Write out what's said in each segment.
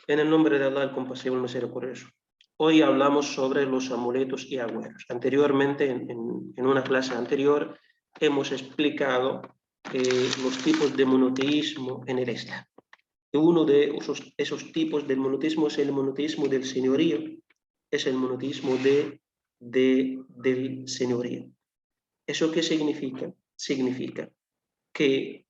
En el nombre de Allah, el compasivo, el misericordioso. Hoy hablamos sobre los amuletos y agüeros. Anteriormente, en una clase anterior, hemos explicado los tipos de monoteísmo en el Islam. Y uno de esos tipos del monoteísmo es el monoteísmo del señorío, es el monoteísmo del señorío. ¿Eso qué significa? Significa que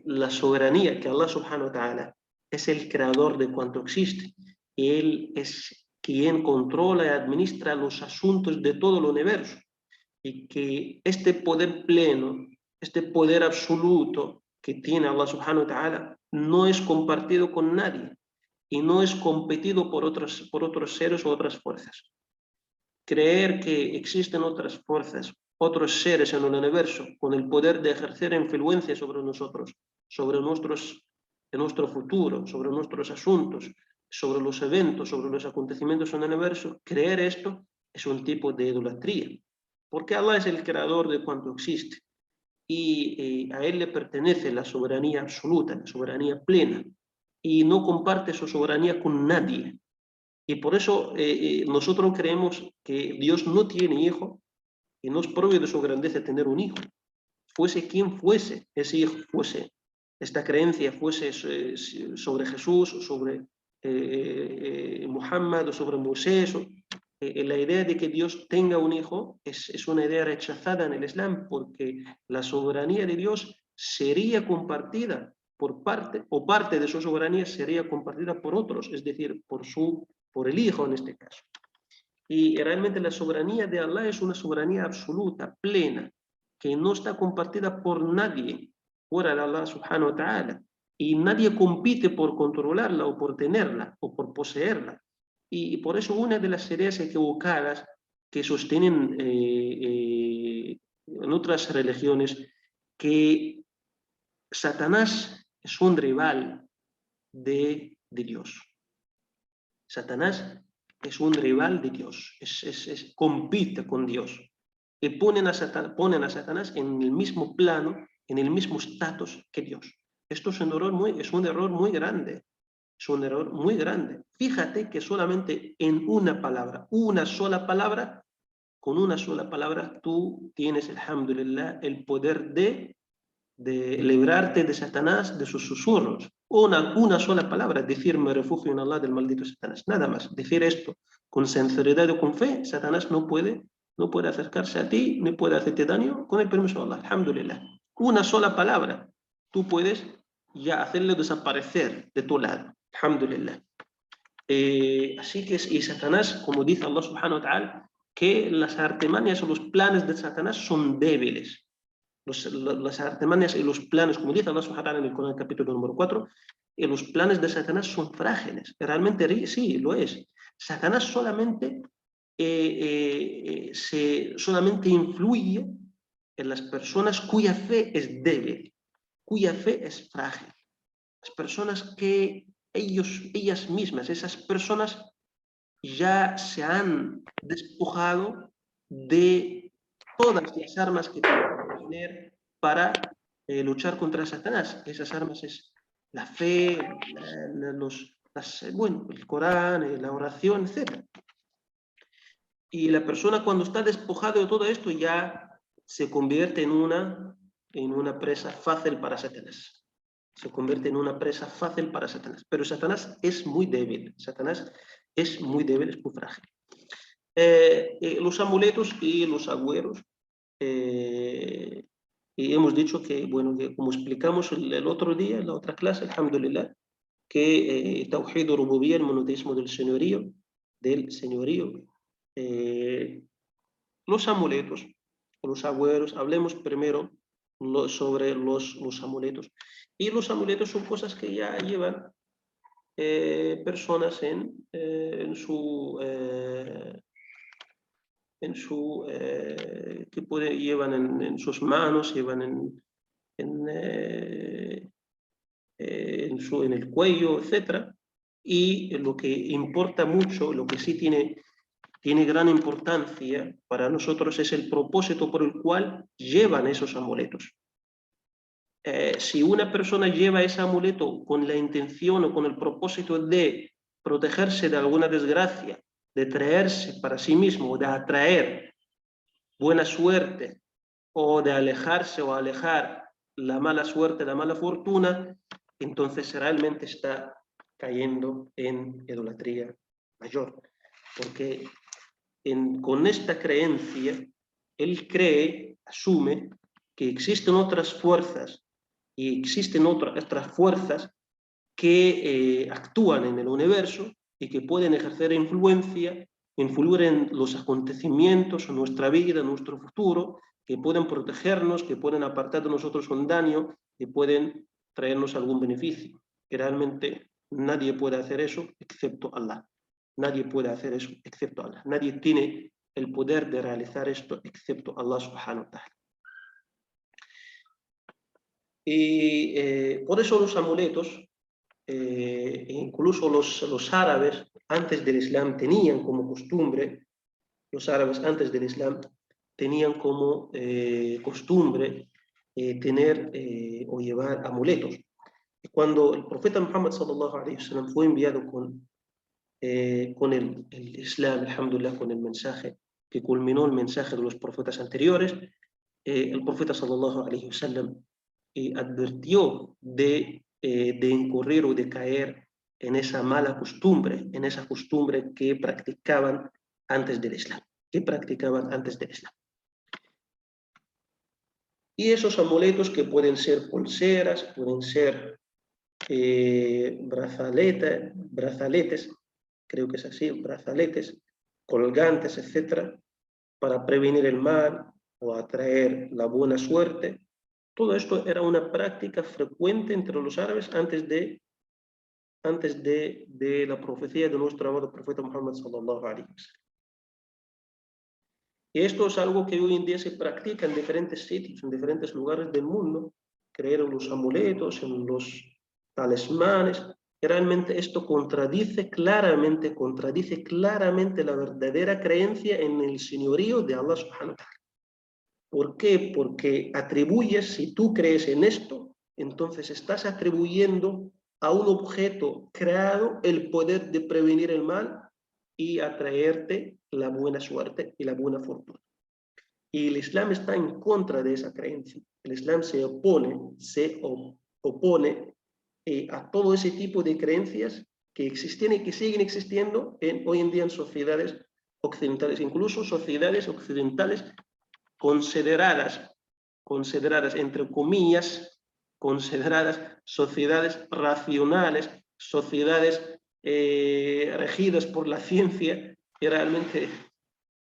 la soberanía, que Allah subhanahu wa ta'ala es el creador de cuanto existe, y Él es quien controla y administra los asuntos de todo el universo, y que este poder pleno, este poder absoluto que tiene Allah subhanahu wa ta'ala, no es compartido con nadie, y no es competido por otros seres o otras fuerzas. Creer que existen otras fuerzas, otros seres en el universo con el poder de ejercer influencia sobre nosotros, sobre nuestro futuro, sobre nuestros asuntos, sobre los eventos, sobre los acontecimientos en el universo, creer esto es un tipo de idolatría, porque Allah es el creador de cuanto existe y a Él le pertenece la soberanía absoluta, la soberanía plena, y no comparte su soberanía con nadie. Y por eso nosotros creemos que Dios no tiene hijo y no es propio de su grandeza tener un hijo. Fuese quien fuese ese hijo, fuese esta creencia, fuese sobre Jesús, o sobre Muhammad, o sobre Moisés, la idea de que Dios tenga un hijo es una idea rechazada en el Islam, porque la soberanía de Dios sería compartida por parte, o parte de su soberanía sería compartida por otros, es decir, por el hijo en este caso. Y realmente la soberanía de Allah es una soberanía absoluta, plena, que no está compartida por nadie fuera de Allah subhanahu wa ta'ala. Y nadie compite por controlarla o por tenerla o por poseerla. Y por eso una de las ideas equivocadas que sostienen en otras religiones, que Satanás es un rival de Dios. Satanás es un rival de Dios, compite con Dios. Y ponen a Satanás en el mismo plano, en el mismo estatus que Dios. Esto es un error muy grande. Es un error muy grande. Fíjate que solamente en una palabra, con una sola palabra, tú tienes, alhamdulillah, el poder de librarte de Satanás, de sus susurros. Una sola palabra, decir me refugio en Allah del maldito Satanás, nada más. Decir esto con sinceridad o con fe, Satanás no puede acercarse a ti, ni puede hacerte daño con el permiso de Allah, alhamdulillah. Una sola palabra, tú puedes ya hacerle desaparecer de tu lado, alhamdulillah. Así que, y Satanás, como dice Allah subhanahu wa ta'ala, que las artimañas o los planes de Satanás son débiles. Las artimañas y los planes, como dice Allah subhanahu wa ta'ala en el Corán, capítulo número 4, los planes de Satanás son frágiles. Realmente sí, lo es. Satanás solamente influye en las personas cuya fe es débil, cuya fe es frágil. Las personas que ellas mismas, esas personas ya se han despojado de todas las armas que pueden tener para luchar contra Satanás. Esas armas es la fe, el Corán, la oración, etc. Y la persona, cuando está despojado de todo esto, ya se convierte en una presa fácil para Satanás. Se convierte en una presa fácil para Satanás. Pero Satanás es muy débil. Satanás es muy débil, es muy frágil. Los amuletos y los agüeros, y hemos dicho que, bueno, que como explicamos el otro día, en la otra clase, alhamdulillah, que Tawhid Rububiyyah, el monoteísmo del señorío, los amuletos, los agüeros, hablemos primero sobre los amuletos. Y los amuletos son cosas que ya llevan personas que llevan en sus manos, llevan en el cuello, etc. Y lo que importa mucho, lo que sí tiene gran importancia para nosotros es el propósito por el cual llevan esos amuletos. si una persona lleva ese amuleto con la intención o con el propósito de protegerse de alguna desgracia, de traerse para sí mismo, o de atraer buena suerte, o de alejarse o alejar la mala suerte, la mala fortuna, entonces realmente está cayendo en idolatría mayor. Porque con esta creencia, él cree, asume, que existen otras fuerzas y existen otras fuerzas que actúan en el universo y que pueden ejercer influencia, influir en los acontecimientos, en nuestra vida, en nuestro futuro, que pueden protegernos, que pueden apartar de nosotros un daño, que pueden traernos algún beneficio. Que realmente nadie puede hacer eso excepto Allah. Nadie puede hacer eso excepto Allah. Nadie tiene el poder de realizar esto excepto Allah subhanahu wa ta'ala. Y por eso los amuletos, incluso los árabes antes del Islam tenían como costumbre, los árabes antes del Islam tenían como costumbre tener o llevar amuletos. Y cuando el profeta Muhammad sallallahu alaihi wasallam fue enviado con el Islam, alhamdulillah, con el mensaje que culminó el mensaje de los profetas anteriores, el profeta sallallahu alaihi wasallam advirtió de incurrir o de caer en esa mala costumbre, en esa costumbre que practicaban antes del Islam, Y esos amuletos que pueden ser pulseras, pueden ser brazaletes, creo que es así, brazaletes, colgantes, etcétera, para prevenir el mal o atraer la buena suerte. Todo esto era una práctica frecuente entre los árabes antes de la profecía de nuestro amado profeta Muhammad sallallahu alaihi wasallam. Y esto es algo que hoy en día se practica en diferentes sitios, en diferentes lugares del mundo, creer en los amuletos, en los talismanes. Realmente esto contradice claramente la verdadera creencia en el señorío de Allah subhanahu wa ta'ala. ¿Por qué? Porque atribuyes, si tú crees en esto, entonces estás atribuyendo a un objeto creado el poder de prevenir el mal y atraerte la buena suerte y la buena fortuna. Y el Islam está en contra de esa creencia. El Islam se opone a todo ese tipo de creencias que existían y que siguen existiendo hoy en día en sociedades occidentales, incluso sociedades occidentales consideradas entre comillas, consideradas sociedades racionales, sociedades regidas por la ciencia, que realmente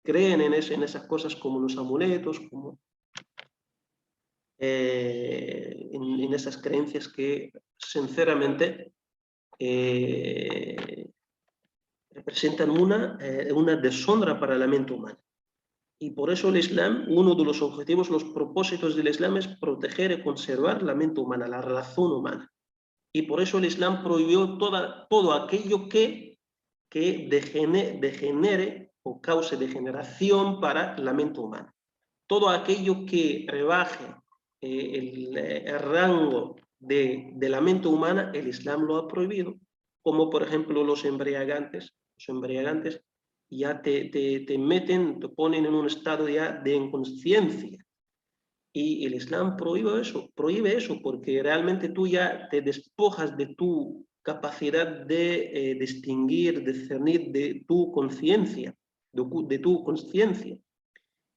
creen en esas cosas como los amuletos, como en esas creencias que sinceramente representan una deshonra para la mente humana. Y por eso el Islam, uno de los objetivos, los propósitos del Islam es proteger y conservar la mente humana, la razón humana. Y por eso el Islam prohibió todo aquello que degenere o cause degeneración para la mente humana. Todo aquello que rebaje el rango de la mente humana, el Islam lo ha prohibido, como por ejemplo los embriagantes. Los embriagantes ya te meten, te ponen en un estado ya de inconsciencia. Y el Islam prohíbe eso, porque realmente tú ya te despojas de tu capacidad de distinguir, de discernir de tu conciencia, de tu conciencia.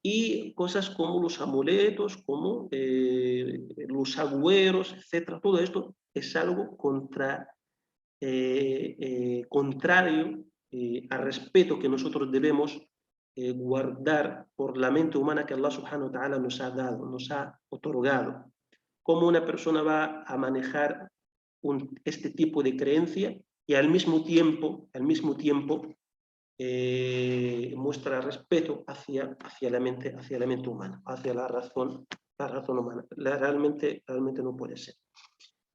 Y cosas como los amuletos, como los agüeros, etc. Todo esto es algo contrario al respeto que nosotros debemos guardar por la mente humana que Allah subhanahu wa ta'ala nos ha dado, nos ha otorgado. ¿Cómo una persona va a manejar este tipo de creencia y al mismo tiempo muestra respeto hacia la mente humana, hacia la razón humana? Realmente no puede ser.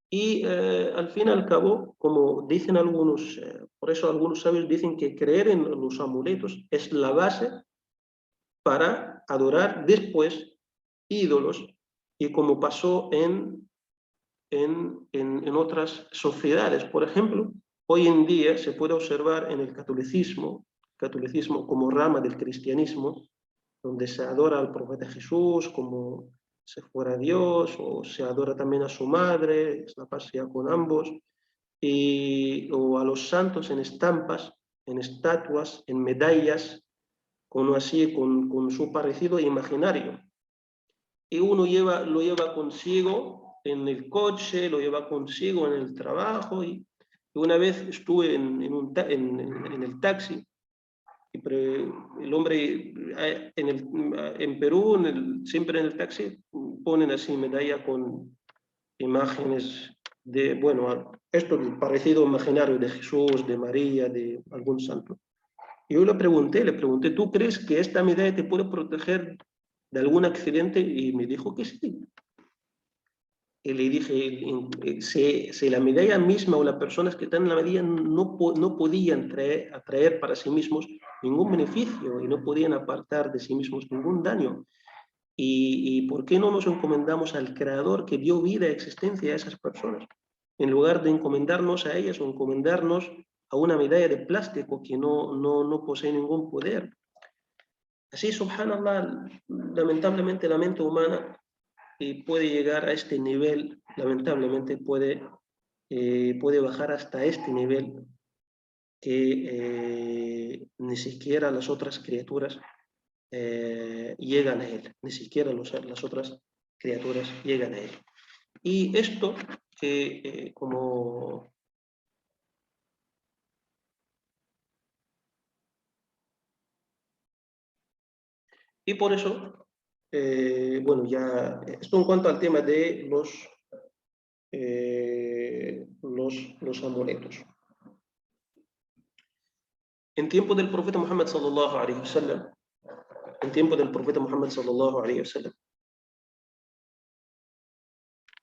Y al fin y al cabo, como dicen algunos, por eso algunos sabios dicen que creer en los amuletos es la base para adorar después ídolos, y como pasó en en otras sociedades. Por ejemplo, hoy en día se puede observar en el catolicismo como rama del cristianismo, donde se adora al profeta Jesús como si fuera Dios, o se adora también a su madre, es la paz sea con ambos, o a los santos en estampas, en estatuas, en medallas, con su parecido imaginario. Y uno lo lleva consigo en el coche, lo lleva consigo en el trabajo. Y una vez estuve en el taxi, y el hombre en Perú, siempre en el taxi, ponen así medalla con imágenes de, bueno, esto parecido imaginario de Jesús, de María, de algún santo. Y yo le pregunté, ¿tú crees que esta medalla te puede proteger de algún accidente? Y me dijo que sí. Y le dije, si la medalla misma o las personas que están en la medalla no podían atraer para sí mismos ningún beneficio y no podían apartar de sí mismos ningún daño. ¿Y por qué no nos encomendamos al Creador que dio vida y existencia a esas personas? En lugar de encomendarnos a ellas o encomendarnos a una medalla de plástico que no posee ningún poder. Así, subhanallah, lamentablemente la mente humana puede llegar a este nivel, lamentablemente puede bajar hasta este nivel que ni siquiera las otras criaturas llegan a él, ni siquiera las otras criaturas llegan a él. Y esto que como... Y por eso, bueno, ya esto en cuanto al tema de los amuletos. En tiempo del profeta Muhammad sallallahu alaihi wasallam,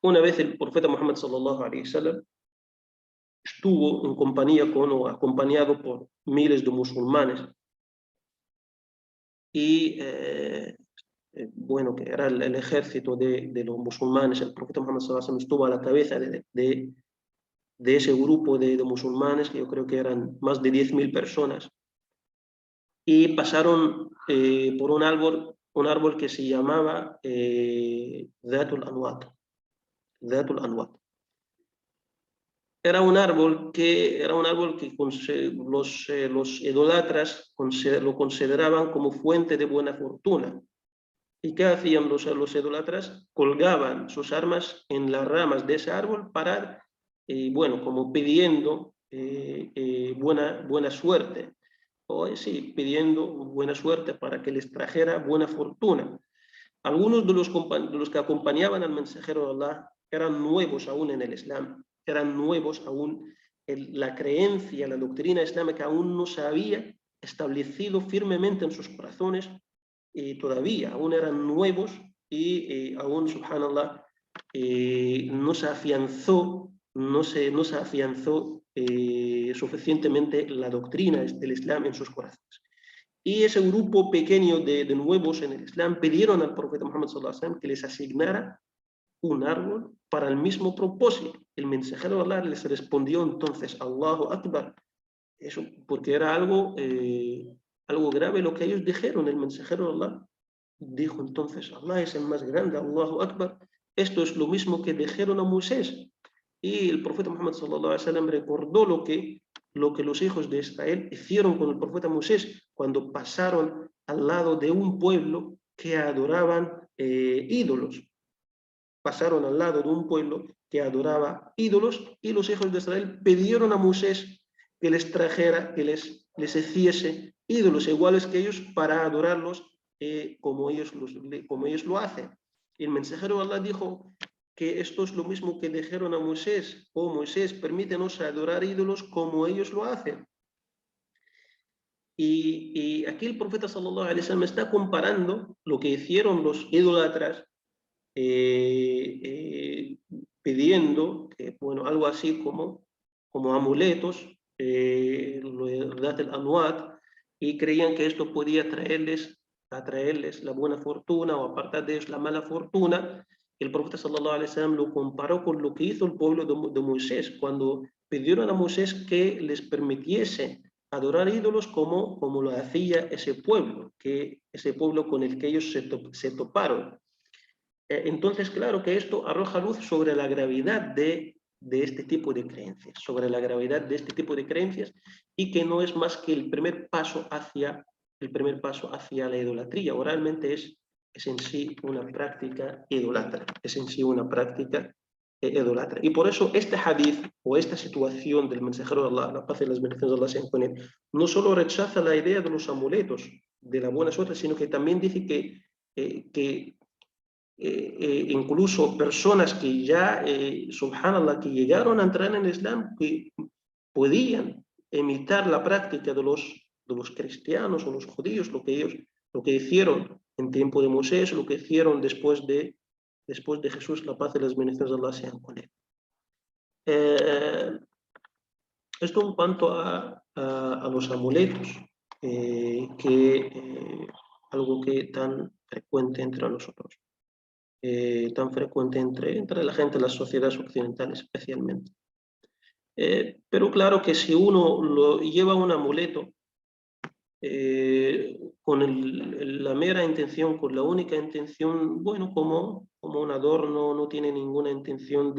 una vez el profeta Muhammad sallallahu alaihi wasallam estuvo en compañía o acompañado por miles de musulmanes y bueno, que era el ejército de los musulmanes. El profeta Muhammad sallallahu alaihi wasallam estuvo a la cabeza de ese grupo de musulmanes, que yo creo que eran más de 10.000 personas, y pasaron por un árbol que se llamaba Dhatul Anwat. Era un árbol que los idolatras lo consideraban como fuente de buena fortuna. ¿Y qué hacían los idolatras? Colgaban sus armas en las ramas de ese árbol para, bueno, como pidiendo buena suerte. O sí, pidiendo buena suerte para que les trajera buena fortuna. Algunos de los que acompañaban al mensajero de Allah eran nuevos aún en el Islam, eran nuevos aún en la creencia, la doctrina islámica aún no se había establecido firmemente en sus corazones, y todavía aún eran nuevos y aún, subhanallah, no se afianzó suficientemente la doctrina del Islam en sus corazones. Y ese grupo pequeño de nuevos en el Islam pidieron al profeta Muhammad sallallahu alaihi wasallam que les asignara un árbol para el mismo propósito. El mensajero de Allah les respondió entonces, Allahu Akbar, eso porque era algo grave lo que ellos dijeron. El mensajero de Allah dijo entonces, Allah es el más grande, Allahu Akbar. Esto es lo mismo que dijeron a Moisés. Y el profeta Muhammad sallallahu alaihi wasallam recordó lo que los hijos de Israel hicieron con el profeta Moisés cuando pasaron al lado de un pueblo que adoraban ídolos. Pasaron al lado de un pueblo que adoraba ídolos, y los hijos de Israel pidieron a Moisés que les trajera, que les hiciese ídolos iguales que ellos para adorarlos como ellos lo hacen. Y el mensajero de Allah dijo que esto es lo mismo que dijeron a Moisés: oh Moisés, permítenos adorar ídolos como ellos lo hacen. Y aquí el profeta sallallahu alaihi wasallam está comparando lo que hicieron los idólatras pidiendo que, bueno, algo así como amuletos, el Anwat, y creían que esto podía atraerles la buena fortuna o apartar de ellos la mala fortuna. el profeta sallallahu alaihi wasallam lo comparó con lo que hizo el pueblo de Moisés, cuando pidieron a Moisés que les permitiese adorar ídolos como lo hacía ese pueblo con el que ellos se toparon. Entonces, claro que esto arroja luz sobre la gravedad de este tipo de creencias, sobre la gravedad de este tipo de creencias, y que no es más que el primer paso hacia la idolatría, o realmente es en sí una práctica idólatra, es en sí una práctica idólatra. Y por eso este hadith o esta situación del mensajero de Allah, la paz y las bendiciones de Allah sean con él, no solo rechaza la idea de los amuletos, de la buena suerte, sino que también dice que incluso personas que ya, subhanallah, que llegaron a entrar en el Islam, que podían imitar la práctica de los cristianos o los judíos, lo que hicieron en tiempo de Moisés, lo que hicieron después de Jesús, la paz y las bendiciones de Allah sean con él. Esto en cuanto a los amuletos, algo que tan frecuente entre nosotros. Tan frecuente entre la gente de las sociedades occidentales especialmente. Pero claro que si uno lo lleva un amuleto con la mera intención, con la única intención, bueno, como un adorno, no tiene ninguna intención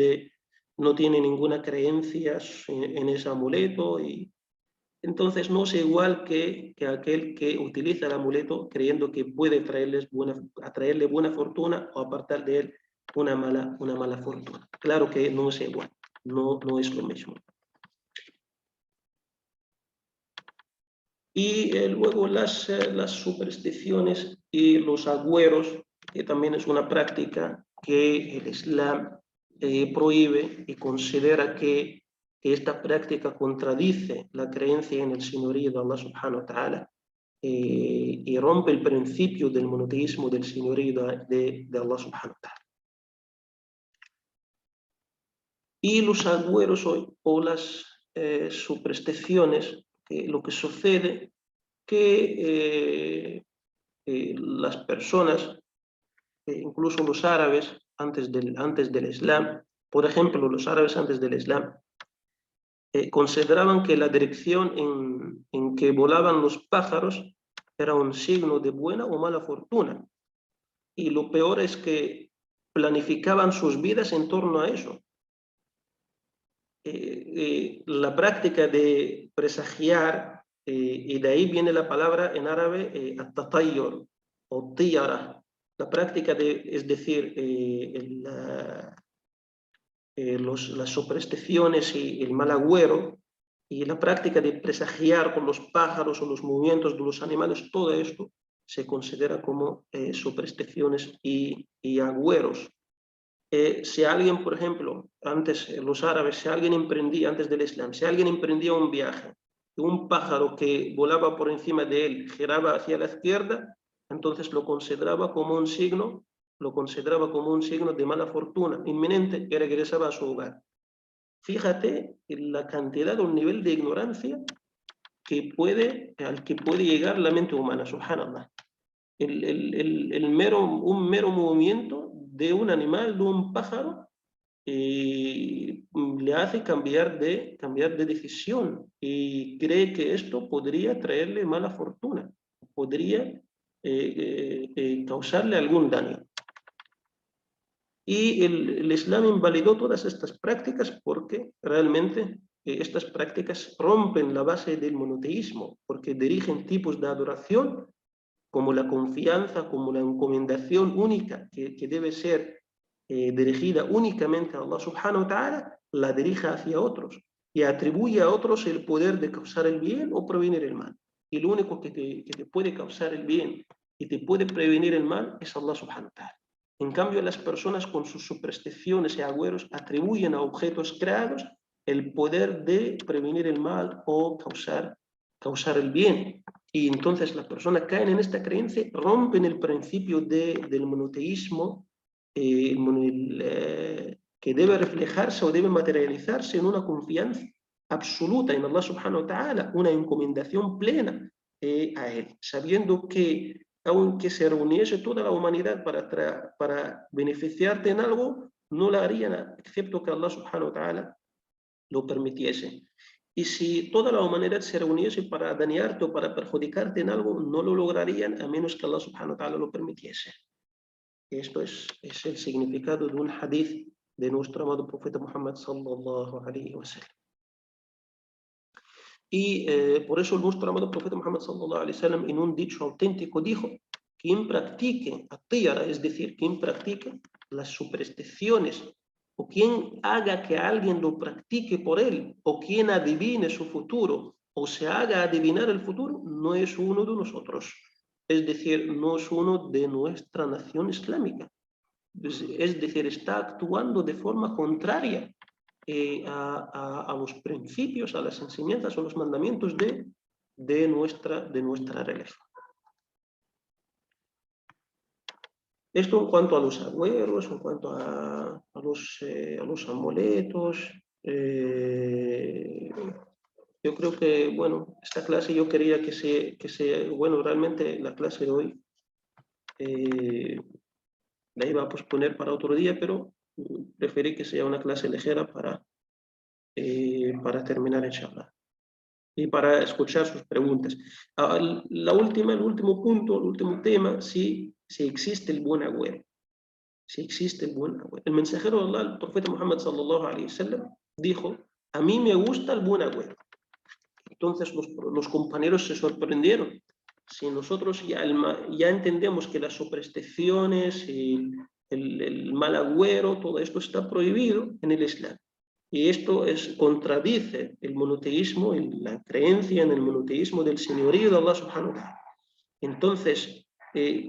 no tiene ninguna creencia en ese amuleto, y entonces no es igual que aquel que utiliza el amuleto creyendo que puede atraerle buena fortuna o apartar de él una mala fortuna. Claro que no es igual, no es lo mismo. Y luego las supersticiones y los agüeros, que también es una práctica que el Islam prohíbe y considera que esta práctica contradice la creencia en el señorío de Allah subhanahu wa ta'ala, y rompe el principio del monoteísmo del señorío de Allah subhanahu wa ta'ala. Y los agüeros o las supersticiones, lo que sucede que las personas, incluso los árabes antes del Islam, por ejemplo, los árabes antes del Islam, consideraban que la dirección en que volaban los pájaros era un signo de buena o mala fortuna. Y lo peor es que planificaban sus vidas en torno a eso. La práctica de presagiar, y de ahí viene la palabra en árabe at-tatayyur o tiyara, la práctica es decir, las supersticiones y el mal agüero, y la práctica de presagiar con los pájaros o los movimientos de los animales, todo esto se considera como supersticiones y agüeros. Si alguien, por ejemplo, antes los árabes, si alguien emprendía, antes del Islam, si alguien emprendía un viaje y un pájaro que volaba por encima de él giraba hacia la izquierda, entonces lo consideraba como un signo de mala fortuna inminente, y regresaba a su hogar. Fíjate en la cantidad o el nivel de ignorancia al que puede llegar la mente humana, subhanallah. Un mero movimiento de un animal, de un pájaro, le hace cambiar de decisión, y cree que esto podría traerle mala fortuna, podría causarle algún daño. Y el Islam invalidó todas estas prácticas porque realmente estas prácticas rompen la base del monoteísmo, porque dirigen tipos de adoración como la confianza, como la encomendación única, que debe ser dirigida únicamente a Allah subhanahu wa ta'ala, la dirige hacia otros y atribuye a otros el poder de causar el bien o prevenir el mal. Y lo único que te puede causar el bien y te puede prevenir el mal es Allah subhanahu wa ta'ala. En cambio, las personas con sus supersticiones y agüeros atribuyen a objetos creados el poder de prevenir el mal o causar el bien. Y entonces las personas caen en esta creencia, rompen el principio del monoteísmo, que debe reflejarse o debe materializarse en una confianza absoluta en Allah subhanahu wa ta'ala, una encomendación plena a Él, sabiendo que aunque se reuniese toda la humanidad para beneficiarte en algo, no lo harían, excepto que Allah subhanahu wa ta'ala lo permitiese. Y si toda la humanidad se reuniese para dañarte o para perjudicarte en algo, no lo lograrían a menos que Allah subhanahu wa ta'ala lo permitiese. Esto es el significado de un hadith de nuestro amado profeta Muhammad sallallahu alaihi wasallam. Y por eso nuestro amado profeta Muhammad sallallahu alaihi wasallam en un dicho auténtico dijo: quien practique at-tiyara, es decir, quien practique las supersticiones, o quien haga que alguien lo practique por él, o quien adivine su futuro, o se haga adivinar el futuro, no es uno de nosotros. Es decir, no es uno de nuestra nación islámica. Es decir, está actuando de forma contraria a los principios, a las enseñanzas o los mandamientos de nuestra religión. Esto en cuanto a los agüeros, en cuanto a los amuletos. Yo creo que, bueno, esta clase yo quería bueno, realmente la clase de hoy la iba a posponer para otro día, pero preferí que sea una clase ligera para terminar inshallah y para escuchar sus preguntas. El último punto, el último tema, si existe el buen agüero. Si existe el buen agüero. El mensajero de Allah, el profeta Muhammad sallallahu alaihi wasallam, dijo: a mí me gusta el buen agüero. Entonces los compañeros se sorprendieron. Si nosotros ya entendemos que las supersticiones y el mal agüero, todo esto está prohibido en el Islam. Y esto contradice el monoteísmo, la creencia en el monoteísmo del señorío de Allah subhanahu wa ta'ala. Entonces,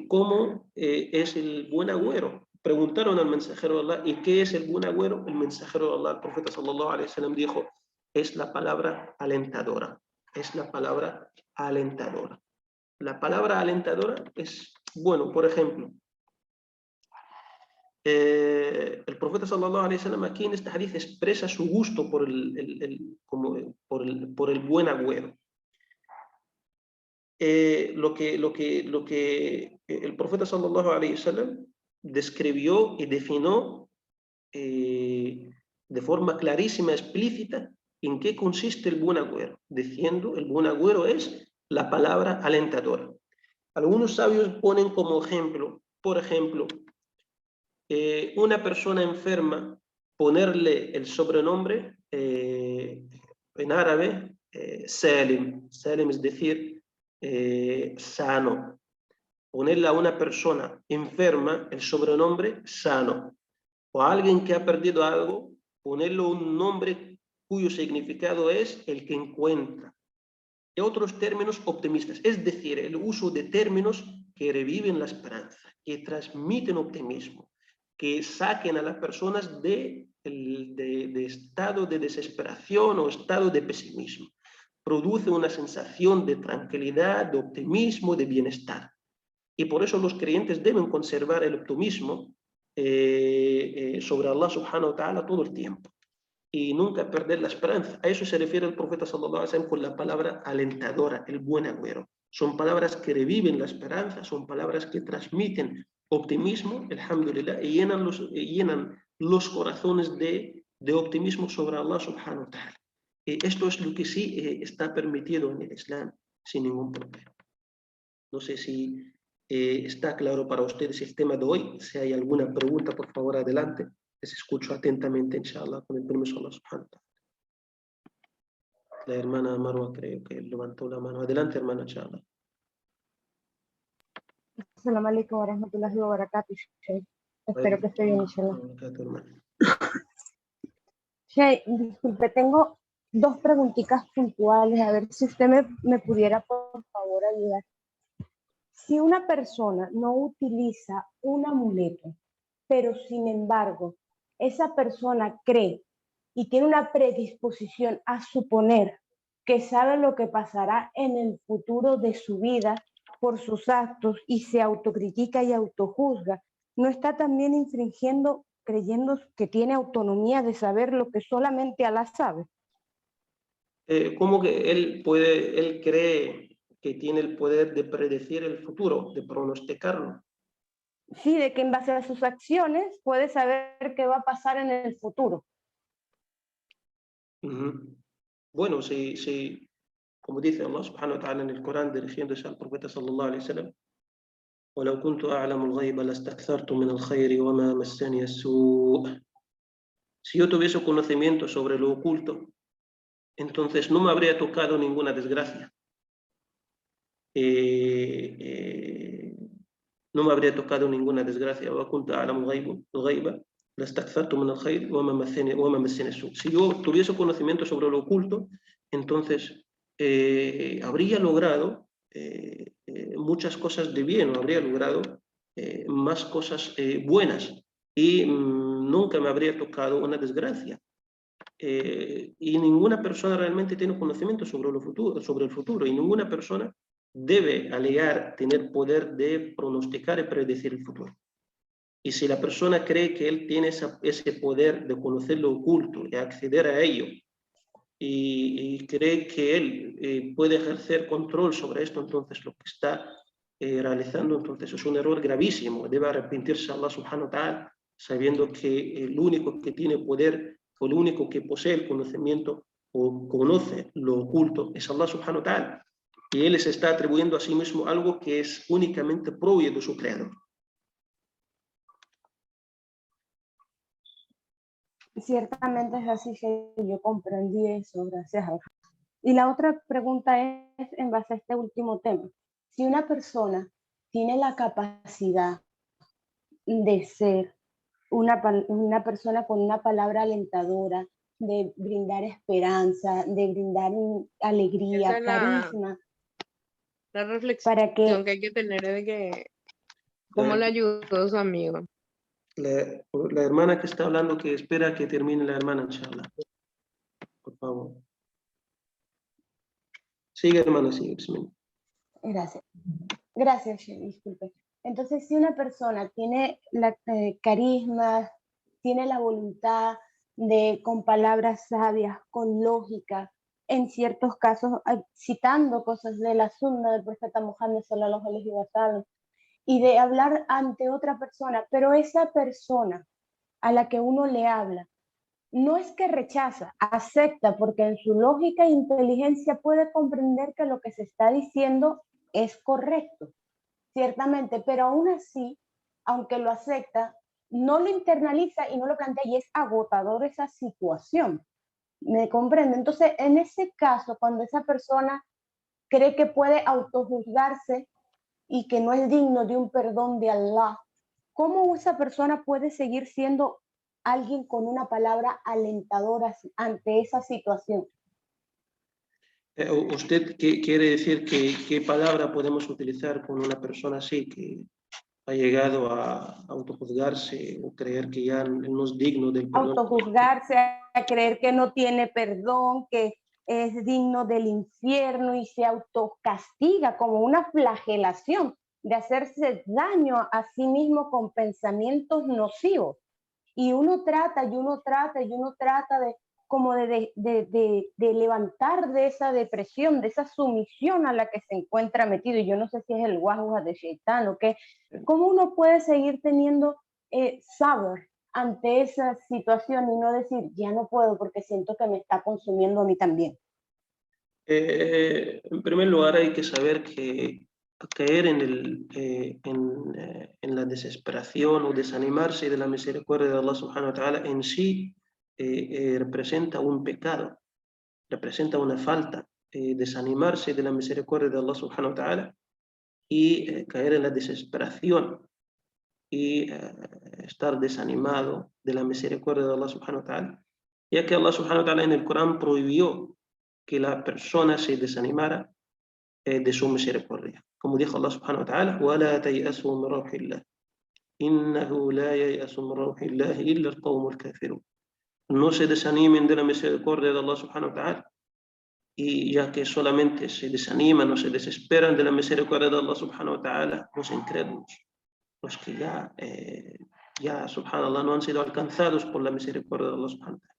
¿cómo es el buen agüero? Preguntaron al mensajero de Allah: ¿y qué es el buen agüero? El mensajero de Allah, el profeta sallallahu alaihi wasallam, dijo: es la palabra alentadora. Es la palabra alentadora. La palabra alentadora es, bueno, por ejemplo, el profeta sallallahu alaihi wasallam aquí en este hadith expresa su gusto por el buen agüero. Lo que el profeta sallallahu alaihi wasallam describió y definió de forma clarísima, explícita, en qué consiste el buen agüero, diciendo: el buen agüero es la palabra alentadora. Algunos sabios ponen como ejemplo, por ejemplo, una persona enferma, ponerle el sobrenombre en árabe Salim. Salim es decir, sano. Ponerle a una persona enferma el sobrenombre sano. O a alguien que ha perdido algo, ponerle un nombre cuyo significado es el que encuentra. Y otros términos optimistas, es decir, el uso de términos que reviven la esperanza, que transmiten optimismo, que saquen a las personas de estado de desesperación o estado de pesimismo. Produce una sensación de tranquilidad, de optimismo, de bienestar. Y por eso los creyentes deben conservar el optimismo sobre Allah subhanahu wa ta'ala todo el tiempo. Y nunca perder la esperanza. A eso se refiere el profeta sallallahu alaihi wasallam con la palabra alentadora, el buen agüero. Son palabras que reviven la esperanza, son palabras que transmiten optimismo, alhamdulillah, y llenan los corazones de optimismo sobre Allah subhanahu wa ta'ala. Esto es lo que sí está permitido en el Islam, sin ningún problema. No sé si está claro para ustedes el tema de hoy. Si hay alguna pregunta, por favor, adelante. Les escucho atentamente, inshallah, con el permiso de Allah subhanahu wa ta'ala. La hermana Marwa creo que levantó la mano. Adelante, hermana, inshallah. Assalamu alaikum wa rahmatullahi wa barakatuh, Sheikh. Espero que esté bien, inshallah. Sheikh, disculpe, tengo dos preguntitas puntuales, a ver si usted me pudiera, por favor, ayudar. Si una persona no utiliza un amuleto, pero sin embargo, esa persona cree y tiene una predisposición a suponer que sabe lo que pasará en el futuro de su vida por sus actos y se autocritica y autojuzga, ¿no está también infringiendo, creyendo que tiene autonomía de saber lo que solamente Allah sabe? ¿Cómo que él cree que tiene el poder de predecir el futuro, de pronosticarlo. Sí, de que en base a sus acciones puede saber qué va a pasar en el futuro. Bueno, si, como dice Allah subhanahu wa ta'ala en el Corán, dirigiéndose al profeta sallallahu alaihi wasallam, وَلَوْ كُنْتُ أَعْلَمُ الْغَيْبَ لَاسْتَكْثَرْتُ مِنَ الْخَيْرِ وَمَا مَسَّنِيَ السُّوءُ. Si yo tuviese conocimiento sobre lo oculto, entonces no me habría tocado ninguna desgracia. No me habría tocado ninguna desgracia. وَكُنْتُ أَعْلَمُ الْغَيْبَ لَاسْتَكْثَرْتُ مِنَ الْخَيْرِ وَمَا مَسَّنِيَ السُّوءُ. Si yo tuviese conocimiento sobre lo oculto, entonces habría logrado muchas cosas de bien, o habría logrado más cosas buenas, y nunca me habría tocado una desgracia. Y ninguna persona realmente tiene conocimiento sobre el futuro, y ninguna persona debe alegar tener poder de pronosticar y predecir el futuro. Y si la persona cree que él tiene ese poder de conocer lo oculto y acceder a ello, y cree que él puede ejercer control sobre esto, entonces lo que está realizando entonces es un error gravísimo. Debe arrepentirse a Allah subhanahu wa ta'ala, sabiendo que el único que tiene poder, o el único que posee el conocimiento o conoce lo oculto, es Allah subhanahu wa ta'ala, y él se está atribuyendo a sí mismo algo que es únicamente propio de su creador. Ciertamente es así, que yo comprendí eso, gracias a Dios. Y la otra pregunta es en base a este último tema. Si una persona tiene la capacidad de ser una persona con una palabra alentadora, de brindar esperanza, de brindar alegría, carisma. La reflexión para que hay que tener es de que cómo le ayudó su amigo. La hermana que está hablando, que espera que termine la hermana, inshallah. Por favor. Sigue, hermana, sigue. Gracias. Gracias, disculpe. Entonces, si una persona tiene la carisma, tiene la voluntad de, con palabras sabias, con lógica, en ciertos casos, citando cosas de la sunna del profeta Muhammad sallallahu alaihi wasallam, y de hablar ante otra persona, pero esa persona a la que uno le habla, no es que rechaza, acepta, porque en su lógica e inteligencia puede comprender que lo que se está diciendo es correcto, ciertamente, pero aún así, aunque lo acepta, no lo internaliza y no lo plantea, y es agotador esa situación. ¿Me comprende? Entonces, en ese caso, cuando esa persona cree que puede autojuzgarse y que no es digno de un perdón de Allah, ¿cómo esa persona puede seguir siendo alguien con una palabra alentadora ante esa situación? ¿Usted quiere decir qué palabra podemos utilizar con una persona así, que ha llegado a autojuzgarse o creer que ya no es digno del perdón? Autojuzgarse, a creer que no tiene perdón, que es digno del infierno, y se autocastiga como una flagelación de hacerse daño a sí mismo con pensamientos nocivos. Y uno trata de como de levantar de esa depresión, de esa sumisión a la que se encuentra metido. Y yo no sé si es el wahwa de Shaitán o qué. ¿Cómo uno puede seguir teniendo sabor ante esa situación y no decir, ya no puedo porque siento que me está consumiendo a mí también? En primer lugar, hay que saber que caer en la desesperación o desanimarse de la misericordia de Allah subhanahu wa ta'ala en sí representa un pecado, representa una falta. Desanimarse de la misericordia de Allah subhanahu wa ta'ala y caer en la desesperación y estar desanimado de la misericordia de Allah subhanahu wa ta'ala, ya que Allah subhanahu wa ta'ala en el Corán prohibió que la persona se desanimara de su misericordia. Como dijo Allah subhanahu wa ta'ala, وَلَا تَيْأَسُوا مِنْ رَوْحِ اللَّهِ إِنَّهُ لَا يَيْأَسُ مِنْ رَوْحِ اللَّهِ إِلَّا الْقَوْمُ الْكَافِرُونَ. No se desanimen de la misericordia de Allah subhanahu wa ta'ala, y ya que solamente se desaniman o se desesperan de la misericordia de Allah subhanahu wa ta'ala los incrédulos, los que ya subhanallah, no han sido alcanzados por la misericordia de Allah subhanahu wa ta'ala.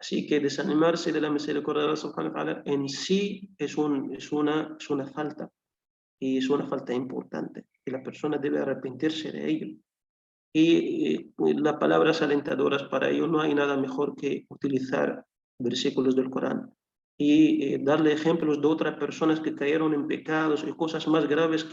Así que desanimarse de la misericordia de Allah subhanahu wa ta'ala en sí es una falta, y es una falta importante, y la persona debe arrepentirse de ello. Y las palabras alentadoras para ello no hay nada mejor que utilizar versículos del Corán y darle ejemplos de otras personas que cayeron en pecados y cosas más graves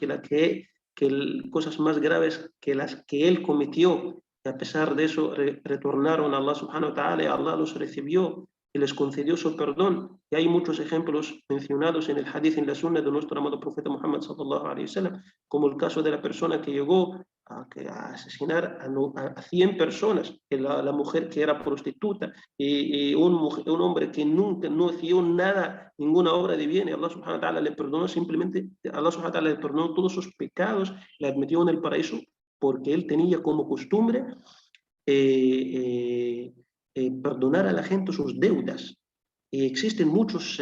cosas más graves que las que él cometió, y a pesar de eso retornaron a Allah subhanahu wa ta'ala, y Allah los recibió y les concedió su perdón. Y hay muchos ejemplos mencionados en el hadith, en la sunna de nuestro amado profeta Muhammad sallallahu alaihi wasallam, como el caso de la persona que llegó a asesinar a 100 personas, la mujer que era prostituta, y un hombre que nunca no hizo nada, ninguna obra de bien, y Allah subhanahu wa ta'ala le perdonó simplemente, Allah subhanahu wa ta'ala le perdonó todos sus pecados, le admitió en el paraíso, porque él tenía como costumbre perdonar a la gente sus deudas. Y existen muchos